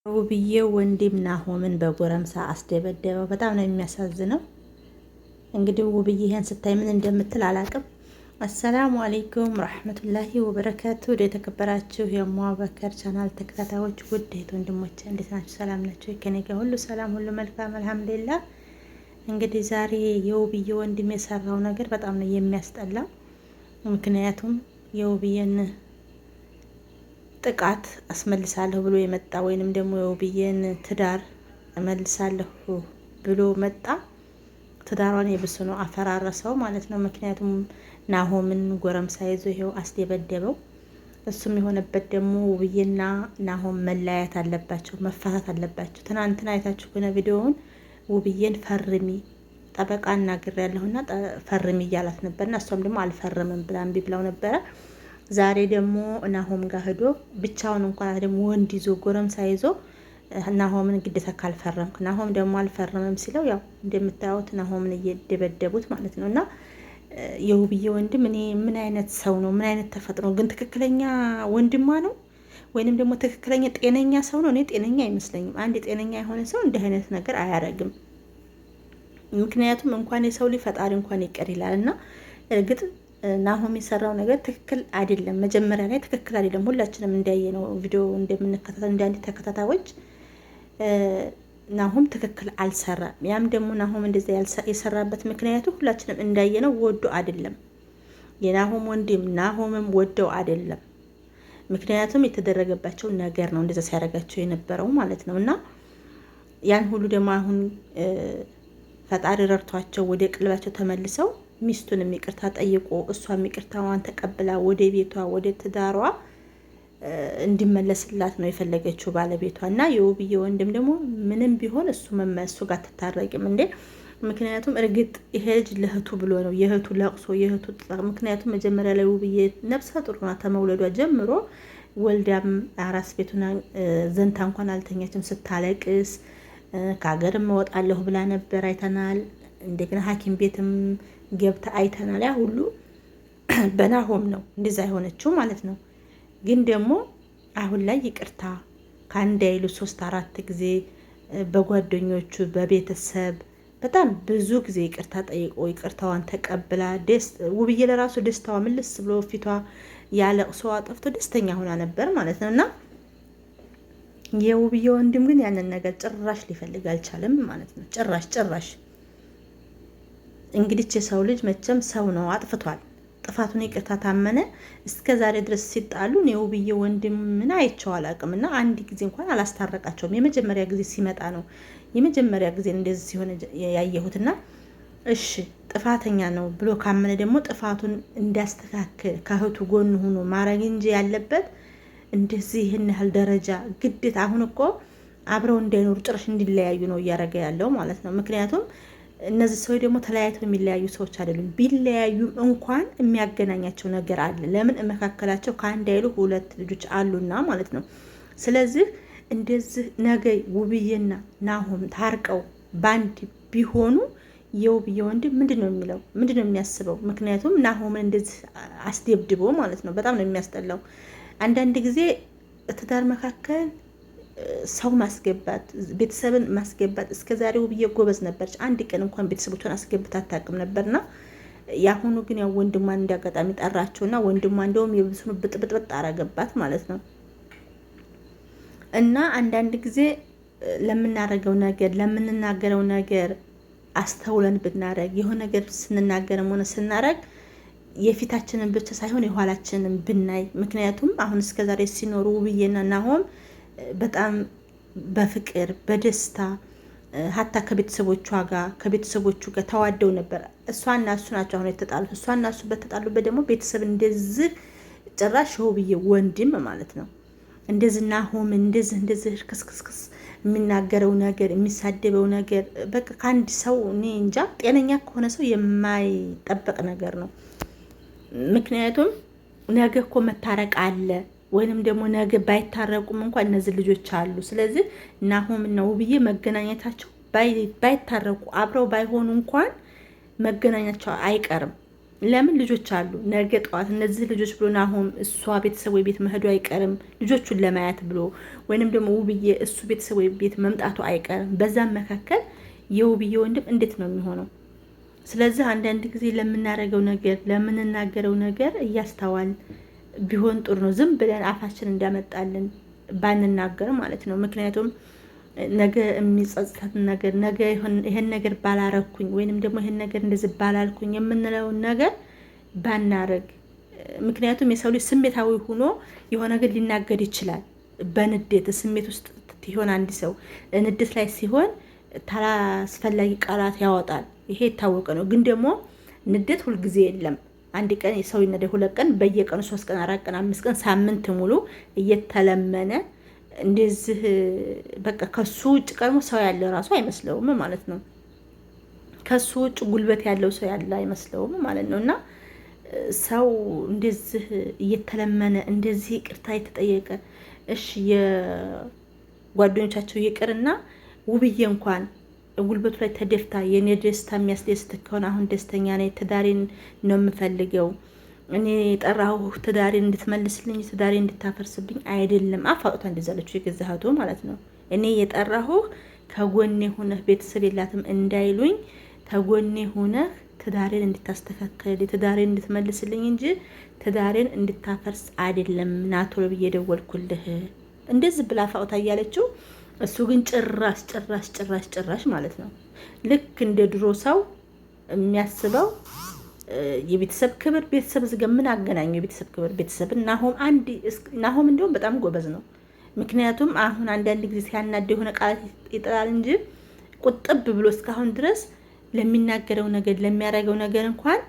ውብዬ ወንድም ናሆምን በጎረምሳ አስደበደበው። በጣም ነው የሚያሳዝነው። እንግዲህ ውብዬ ይሄን ስታይ ምን እንደምትል አላቅም። አሰላሙ አለይኩም ረህመቱላሂ ወበረካቱ። ወደ የተከበራችሁ የሙአበከር ቻናል ተከታታዮች ውድ እህት ወንድሞቼ እንዴት ናችሁ? ሰላም ናችሁ? ከኔ ጋር ሁሉ ሰላም፣ ሁሉ መልካም አልሐምዱሊላህ። እንግዲህ ዛሬ የውብዬ ወንድም የሰራው ነገር በጣም ነው የሚያስጠላው። ምክንያቱም የውብዬን ጥቃት አስመልሳለሁ ብሎ የመጣ ወይንም ደግሞ የውብዬን ትዳር እመልሳለሁ ብሎ መጣ። ትዳሯን የብሱ ነው አፈራረሰው ማለት ነው። ምክንያቱም ናሆምን ጎረምሳ ይዞ ይሄው አስደበደበው። እሱም የሆነበት ደግሞ ውብዬና ናሆም መለያየት አለባቸው፣ መፋታት አለባቸው። ትናንትና አይታችሁ ከሆነ ቪዲዮውን ውብዬን ፈርሚ ጠበቃ እናግሬያለሁና ፈርሚ እያላት ነበርና እሷም ደግሞ አልፈርምም ብላ እምቢ ብላው ነበረ። ዛሬ ደግሞ ናሆም ጋር ሄዶ ብቻውን እንኳን ደግሞ ወንድ ይዞ ጎረምሳ ይዞ ናሆምን ግዴታ ካልፈረምክ፣ ናሆም ደግሞ አልፈረምም ሲለው ያው እንደምታዩት ናሆምን እየደበደቡት ማለት ነው። እና የውብዬ ወንድም እኔ ምን አይነት ሰው ነው? ምን አይነት ተፈጥሮ ግን ትክክለኛ ወንድሟ ነው ወይንም ደግሞ ትክክለኛ ጤነኛ ሰው ነው? እኔ ጤነኛ አይመስለኝም። አንድ ጤነኛ የሆነ ሰው እንዲህ አይነት ነገር አያረግም። ምክንያቱም እንኳን የሰው ልጅ ፈጣሪ እንኳን ይቀር ይላል። እና እርግጥ ናሆም የሰራው ነገር ትክክል አይደለም። መጀመሪያ ላይ ትክክል አይደለም። ሁላችንም እንዳየነው ቪዲዮ እንደምንከታተል እንደ አንድ ተከታታዮች ናሆም ትክክል አልሰራም። ያም ደግሞ ናሆም እንደዛ የሰራበት ምክንያቱ ሁላችንም እንዳየነው ወዶ አይደለም። የናሆም ወንድም ናሆምም ወደው አይደለም። ምክንያቱም የተደረገባቸው ነገር ነው እንደዛ ሲያደርጋቸው የነበረው ማለት ነው። እና ያን ሁሉ ደግሞ አሁን ፈጣሪ ረድቷቸው ወደ ቀልባቸው ተመልሰው ሚስቱንም ይቅርታ ጠይቆ እሷም ይቅርታዋን ተቀብላ ወደ ቤቷ ወደ ትዳሯ እንዲመለስላት ነው የፈለገችው ባለቤቷ። እና የውብዬ ወንድም ደግሞ ምንም ቢሆን እሱ ጋር ትታረቂም እንዴ? ምክንያቱም እርግጥ ይሄ ልጅ ለእህቱ ብሎ ነው የእህቱ ለቅሶ የእህቱ ምክንያቱም መጀመሪያ ላይ ውብዬ ነፍሰ ጡር ናት። ተመውለዷ ጀምሮ ወልዳም አራስ ቤቱና ዘንታ እንኳን አልተኛችም። ስታለቅስ ከሀገርም እወጣለሁ ብላ ነበር አይተናል። እንደገና ሐኪም ቤትም ገብታ አይተናል። ያ ሁሉ በናሆም ነው እንደዛ የሆነችው ማለት ነው። ግን ደግሞ አሁን ላይ ይቅርታ ከአንድ አይሉ 3-4 ጊዜ በጓደኞቹ በቤተሰብ በጣም ብዙ ጊዜ ይቅርታ ጠይቆ ይቅርታዋን ተቀብላ ውብዬ ለራሱ ደስታዋ ምልስ ብሎ ፊቷ ያለቅሶዋ ጠፍቶ ደስተኛ ሆና ነበር ማለት ነው። እና የውብዬ ወንድም ግን ያንን ነገር ጭራሽ ሊፈልግ አልቻለም ማለት ነው። ጭራሽ እንግዲህ የሰው ልጅ መቼም ሰው ነው፣ አጥፍቷል። ጥፋቱን ይቅርታ ታመነ። እስከ ዛሬ ድረስ ሲጣሉ የውብዬ ወንድም ምን አይቼው አላውቅም። እና አንድ ጊዜ እንኳን አላስታረቃቸውም። የመጀመሪያ ጊዜ ሲመጣ ነው የመጀመሪያ ጊዜ እንደዚህ ሲሆን ያየሁትና እሺ ጥፋተኛ ነው ብሎ ካመነ ደግሞ ጥፋቱን እንዲያስተካክል ከእህቱ ጎን ሆኖ ማድረግ እንጂ ያለበት እንደዚህ ይህን ያህል ደረጃ ግዴታ አሁን እኮ አብረው እንዳይኖሩ ጭራሽ እንዲለያዩ ነው እያደረገ ያለው ማለት ነው። ምክንያቱም እነዚህ ሰዎች ደግሞ ተለያይተው የሚለያዩ ሰዎች አይደሉም። ቢለያዩም እንኳን የሚያገናኛቸው ነገር አለ። ለምን መካከላቸው ከአንድ አይሉ 2 ልጆች አሉና ማለት ነው። ስለዚህ እንደዚህ ነገ ውብዬና ናሆም ታርቀው ባንድ ቢሆኑ የውብዬ ወንድም ምንድን ነው የሚለው? ምንድን ነው የሚያስበው? ምክንያቱም ናሆምን እንደዚህ አስደብድቦ ማለት ነው። በጣም ነው የሚያስጠላው። አንዳንድ ጊዜ ትዳር መካከል ሰው ማስገባት ቤተሰብን ማስገባት እስከ ዛሬ ውብዬ ጎበዝ ነበረች። አንድ ቀን እንኳን ቤተሰቦቿን አስገብታ አታውቅም ነበርና ያሁኑ ግን ያው ወንድሟን እንዲያጋጣሚ ጠራቸውና ወንድሟ እንደውም የብሱኑ ብጥብጥብጥ አረገባት ማለት ነው። እና አንዳንድ ጊዜ ለምናረገው ነገር ለምንናገረው ነገር አስተውለን ብናረግ የሆነ ነገር ስንናገርም ሆነ ስናረግ የፊታችንን ብቻ ሳይሆን የኋላችንን ብናይ። ምክንያቱም አሁን እስከዛሬ ሲኖሩ ውብዬና ናሆም በጣም በፍቅር በደስታ ሀታ ከቤተሰቦቿ ጋር ተዋደው ነበር። እሷና እሱ ናቸው አሁን የተጣሉት። እሷና እሱ በተጣሉበት ደግሞ ቤተሰብ እንደዚህ ጭራሽ ውብዬ ወንድም ማለት ነው እንደዚህ ናሆም እንደዚህ ክስክስክስ የሚናገረው ነገር የሚሳደበው ነገር በቃ ከአንድ ሰው እኔ እንጃ ጤነኛ ከሆነ ሰው የማይጠበቅ ነገር ነው። ምክንያቱም ነገ እኮ መታረቅ አለ ወይንም ደግሞ ነገ ባይታረቁም እንኳን እነዚህ ልጆች አሉ። ስለዚህ ናሆም እና ውብዬ መገናኘታቸው ባይታረቁ አብረው ባይሆኑ እንኳን መገናኛቸው አይቀርም። ለምን ልጆች አሉ። ነገ ጠዋት እነዚህ ልጆች ብሎ ናሆም እሷ ቤተሰብ ወይ ቤት መሄዱ አይቀርም ልጆቹን ለማየት ብሎ ወይንም ደግሞ ውብዬ እሱ ቤተሰብ ወይ ቤት መምጣቱ አይቀርም። በዛም መካከል የውብዬ ወንድም እንዴት ነው የሚሆነው? ስለዚህ አንዳንድ ጊዜ ለምናደርገው ነገር ለምንናገረው ነገር እያስተዋል ቢሆን ጥሩ ነው። ዝም ብለን አፋችን እንዳመጣልን ባንናገር ማለት ነው። ምክንያቱም ነገ የሚጸጽተን ነገር ነገ ይሄን ነገር ባላረኩኝ ወይንም ደግሞ ይሄን ነገር እንደዚህ ባላልኩኝ የምንለውን ነገር ባናረግ። ምክንያቱም የሰው ልጅ ስሜታዊ ሆኖ የሆነ ነገር ሊናገር ይችላል። በንዴት ስሜት ውስጥ ይሆን አንድ ሰው ንዴት ላይ ሲሆን ታላስፈላጊ ቃላት ያወጣል። ይሄ የታወቀ ነው። ግን ደግሞ ንዴት ሁልጊዜ የለም። አንድ ቀን የሰው ይነደ፣ ሁለት ቀን፣ በየቀኑ 3 ቀን፣ 4 ቀን፣ 5 ቀን፣ ሳምንት ሙሉ እየተለመነ እንደዚህ በቃ ከሱ ውጭ ቀድሞ ሰው ያለ ራሱ አይመስለውም ማለት ነው። ከሱ ውጭ ጉልበት ያለው ሰው ያለ አይመስለውም ማለት ነው። እና ሰው እንደዚህ እየተለመነ እንደዚህ ይቅርታ የተጠየቀ እሺ የጓደኞቻቸው ይቅርና ውብዬ እንኳን ጉልበቱ ላይ ተደፍታ የኔ ደስታ የሚያስደስት ከሆነ አሁን ደስተኛ ነኝ፣ ትዳሬን ነው የምፈልገው፣ እኔ የጠራሁ ትዳሬን እንድትመልስልኝ ትዳሬን እንድታፈርስብኝ አይደለም። አፋውታ እንደዛለችው የገዛሃቱ ማለት ነው። እኔ የጠራሁ ከጎኔ ሆነህ ቤተሰብ የላትም እንዳይሉኝ ከጎኔ ሆነህ ትዳሬን እንድታስተካከል ትዳሬን እንድትመልስልኝ እንጂ ትዳሬን እንድታፈርስ አይደለም። ናቶሎ ብዬ ደወልኩልህ እንደዚህ ብላ አፋውታ እያለችው እሱ ግን ጭራሽ ማለት ነው ልክ እንደ ድሮ ሰው የሚያስበው የቤተሰብ ክብር። ቤተሰብ ዝገ ምን አገናኘው? የቤተሰብ ክብር ቤተሰብን ናሆም እንደውም በጣም ጎበዝ ነው። ምክንያቱም አሁን አንዳንድ ጊዜ ሲያናደ የሆነ ቃላት ይጥላል እንጂ ቁጥብ ብሎ እስካሁን ድረስ ለሚናገረው ነገር ለሚያደርገው ነገር እንኳን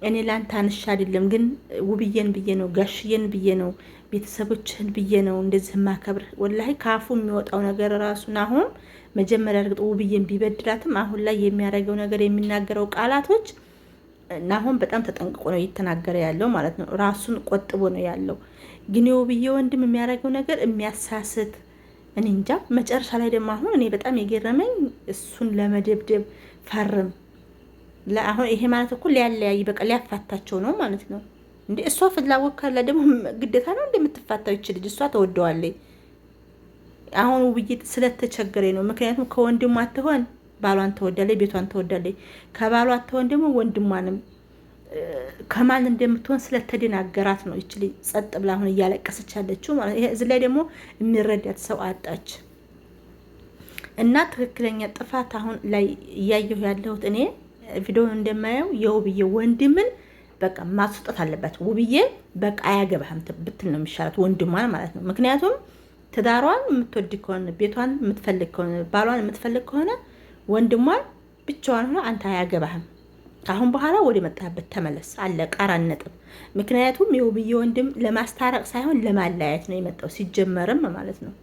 እኔ ላንተ አንሻ አይደለም፣ ግን ውብዬን ብዬ ነው ጋሽዬን ብዬ ነው ቤተሰቦችህን ብዬ ነው እንደዚህ ማከብር። ወላሂ ካፉ የሚወጣው ነገር ራሱ ናሆም መጀመሪያ እርግጥ ውብዬን ቢበድላትም አሁን ላይ የሚያደርገው ነገር የሚናገረው ቃላቶች ናሆም በጣም ተጠንቅቆ ነው እየተናገረ ያለው ማለት ነው። ራሱን ቆጥቦ ነው ያለው። ግን የውብዬ ወንድም የሚያደርገው ነገር የሚያሳስት እኔ እንጃ። መጨረሻ ላይ ደግሞ አሁን እኔ በጣም የገረመኝ እሱን ለመደብደብ ፈርም አሁን ይሄ ማለት እኮ ሊያለያይ በቃ ሊያፋታቸው ነው ማለት ነው። እንዴ እሷ ፍላጎት ካለ ደግሞ ግዴታ ነው እንደምትፋታው ይችል ልጅ እሷ ተወደዋለች። አሁን ውብዬ ስለተቸገረኝ ነው። ምክንያቱም ከወንድሟ አትሆን ባሏን ተወዳለች፣ ቤቷን ተወዳለች። ከባሏ አትሆን ደግሞ ወንድሟንም ከማን እንደምትሆን ስለተደናገራት ነው ይችል ጸጥ ብላ አሁን እያለቀሰች ያለችው ማለት ነው። እዚህ ላይ ደግሞ የሚረዳት ሰው አጣች። እና ትክክለኛ ጥፋት አሁን ላይ እያየሁ ያለሁት እኔ ቪዲዮውን እንደማየው የውብዬ ወንድምን በቃ ማስወጣት አለባት። ውብዬ በቃ አያገባህም ብትል ነው የሚሻላት ወንድሟን ማለት ነው። ምክንያቱም ትዳሯን የምትወድ ከሆነ ቤቷን የምትፈልግ ከሆነ ባሏን የምትፈልግ ከሆነ ወንድሟን ብቻዋን ሆነ አንተ አያገባህም። ከአሁን በኋላ ወደ መጣህበት ተመለስ። አለቀ። አራት ነጥብ። ምክንያቱም የውብዬ ወንድም ለማስታረቅ ሳይሆን ለማለያየት ነው የመጣው ሲጀመርም ማለት ነው።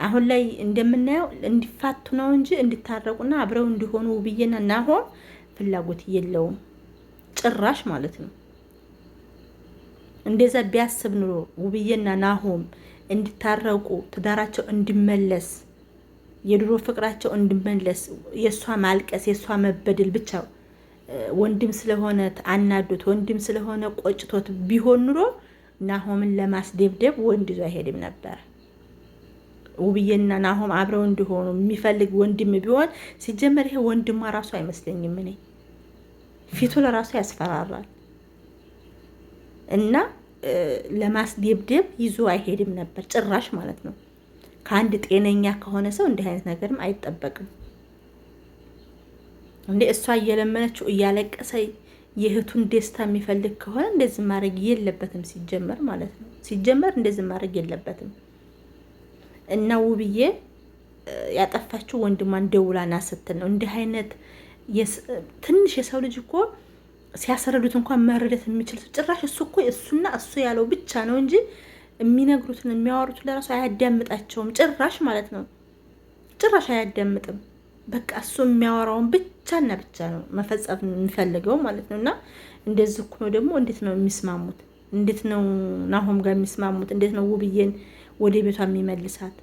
አሁን ላይ እንደምናየው እንዲፋቱ ነው እንጂ እንዲታረቁና አብረው እንዲሆኑ ውብዬና ናሆም ፍላጎት የለውም ጭራሽ ማለት ነው። እንደዛ ቢያስብ ኑሮ ውብዬና ናሆም እንዲታረቁ ትዳራቸው እንዲመለስ የድሮ ፍቅራቸው እንዲመለስ የሷ ማልቀስ የሷ መበደል ብቻ ወንድም ስለሆነ አናዶት ወንድም ስለሆነ ቆጭቶት ቢሆን ኑሮ ናሆምን ለማስደብደብ ወንድ ይዞ አይሄድም ነበር። ውብዬና ናሆም አብረው እንዲሆኑ የሚፈልግ ወንድም ቢሆን ሲጀመር ይሄ ወንድሟ ራሱ አይመስለኝም። እኔ ፊቱ ለራሱ ያስፈራራል እና ለማስደብደብ ይዞ አይሄድም ነበር ጭራሽ ማለት ነው። ከአንድ ጤነኛ ከሆነ ሰው እንዲህ አይነት ነገርም አይጠበቅም። እንዴ እሷ እየለመነችው እያለቀሰ የእህቱን ደስታ የሚፈልግ ከሆነ እንደዚህ ማድረግ የለበትም ሲጀመር ማለት ነው። ሲጀመር እንደዚህ ማድረግ የለበትም። እና ውብዬ ያጠፋችው ወንድሟን ደውላና ስትል ነው። እንዲህ አይነት ትንሽ የሰው ልጅ እኮ ሲያስረዱት እንኳን መረዳት የሚችል ጭራሽ እሱ እኮ እሱና እሱ ያለው ብቻ ነው እንጂ የሚነግሩትን የሚያወሩት ለራሱ አያዳምጣቸውም ጭራሽ ማለት ነው። ጭራሽ አያዳምጥም። በቃ እሱ የሚያወራውን ብቻና ብቻ ነው መፈጸም የሚፈልገው ማለት ነው። እና እንደዚህ እኮ ነው ደግሞ እንዴት ነው የሚስማሙት? እንዴት ነው ናሆም ጋር የሚስማሙት? እንዴት ነው ውብዬን ወደ ቤቷ የሚመልሳት?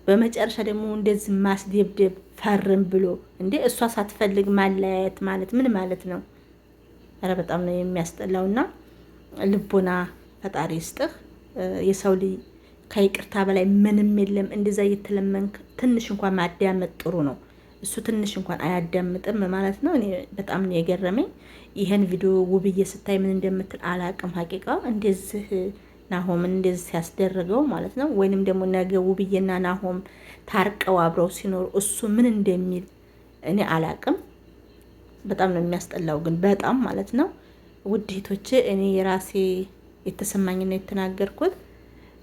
በመጨረሻ ደግሞ እንደዚህ ማስደብደብ ፈርም ብሎ እንዴ እሷ ሳትፈልግ ማለያየት ማለት ምን ማለት ነው? ኧረ በጣም ነው የሚያስጠላውና ልቦና ፈጣሪ ይስጥህ። የሰው ልጅ ከይቅርታ በላይ ምንም የለም። እንደዛ እየተለመንክ ትንሽ እንኳን ማዳመጥ ጥሩ ነው። እሱ ትንሽ እንኳን አያዳምጥም ማለት ነው። እኔ በጣም ነው የገረመኝ ይሄን ቪዲዮ። ውብዬ ስታይ ምን እንደምትል አላቅም። ሀቂቃ እንደዚህ ናሆምን እንደዚህ ሲያስደርገው ማለት ነው። ወይንም ደግሞ ነገ ውብዬና ናሆም ታርቀው አብረው ሲኖሩ እሱ ምን እንደሚል እኔ አላቅም። በጣም ነው የሚያስጠላው ግን በጣም ማለት ነው። ውድ እህቶቼ እኔ የራሴ የተሰማኝና የተናገርኩት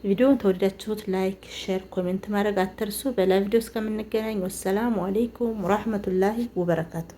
ቪዲዮውን ተወዳችሁት ላይክ፣ ሼር፣ ኮሜንት ማድረግ አትርሱ። በሌላ ቪዲዮ እስከምንገናኝ ወሰላሙ አለይኩም ወራህመቱላሂ ወበረካቱ።